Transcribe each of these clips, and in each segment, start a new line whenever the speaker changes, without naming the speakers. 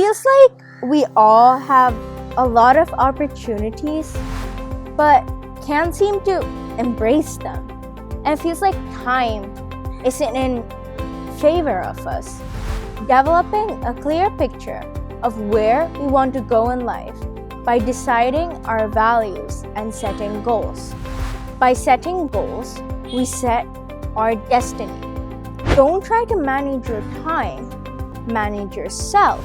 feels like we all have a lot of opportunities, but can't seem to embrace them. And it feels like time isn't in favor of us. Developing a clear picture of where we want to go in life by deciding our values and setting goals. By setting goals, we set our destiny. Don't try to manage your time, manage yourself.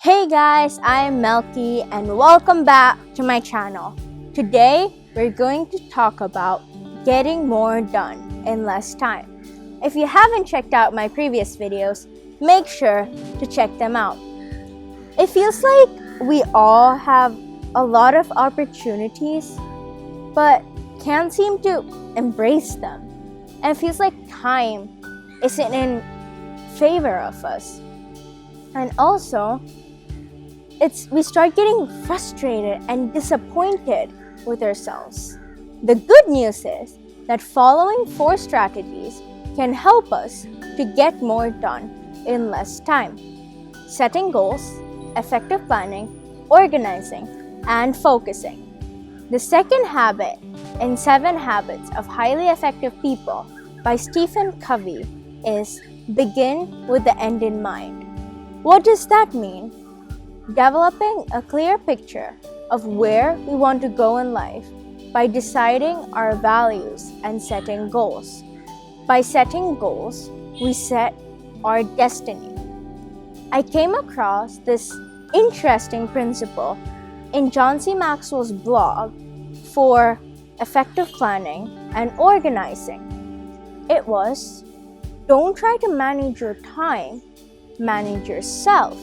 Hey guys, I am Melchi and welcome back to my channel. Today, we're going to talk about getting more done in less time. If you haven't checked out my previous videos, make sure to check them out. It feels like we all have a lot of opportunities, but can't seem to embrace them. And it feels like time isn't in favor of us. And also, we start getting frustrated and disappointed with ourselves. The good news is that following 4 strategies can help us to get more done in less time. Setting goals, effective planning, organizing, and focusing. The second habit in 7 Habits of Highly Effective People by Stephen Covey is begin with the end in mind. What does that mean? Developing a clear picture of where we want to go in life by deciding our values and setting goals. By setting goals, we set our destiny. I came across this interesting principle in John C. Maxwell's blog for effective planning and organizing. It was, don't try to manage your time, manage yourself.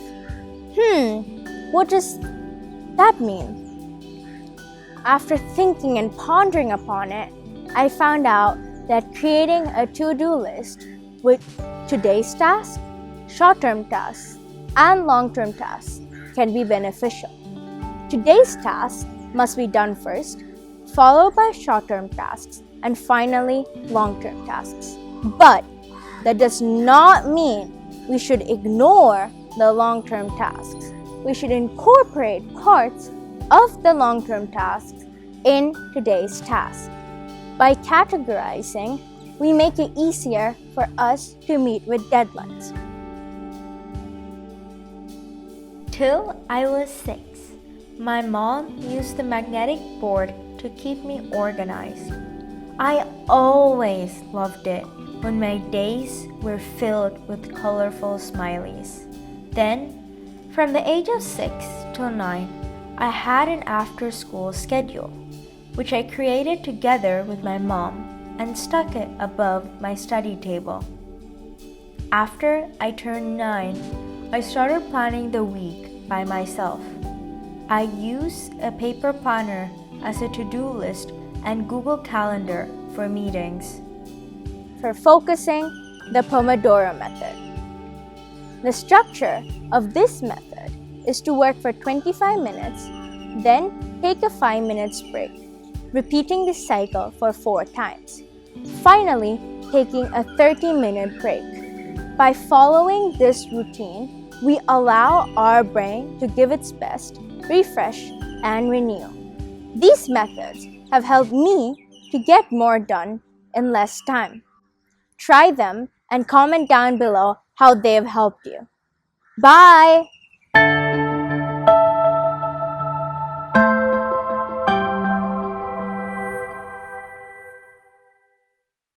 What does that mean? After thinking and pondering upon it, I found out that creating a to-do list with today's task, short-term tasks, and long-term tasks can be beneficial. Today's task must be done first, followed by short-term tasks, and finally long-term tasks. But that does not mean we should ignore the long-term tasks. We should incorporate parts of the long-term tasks in today's task. By categorizing, we make it easier for us to meet with deadlines.
Till I was 6, my mom used the magnetic board to keep me organized. I always loved it when my days were filled with colorful smileys. Then, from the age of 6 till 9, I had an after-school schedule, which I created together with my mom and stuck it above my study table. After I turned 9, I started planning the week by myself. I use a paper planner as a to-do list and Google Calendar for meetings.
For focusing, the Pomodoro Method. The structure of this method is to work for 25 minutes, then take a 5 minutes break, repeating this cycle for 4 times. Finally, taking a 30-minute break. By following this routine, we allow our brain to give its best, refresh, and renew. These methods have helped me to get more done in less time. Try them and comment down below how they've helped you. Bye!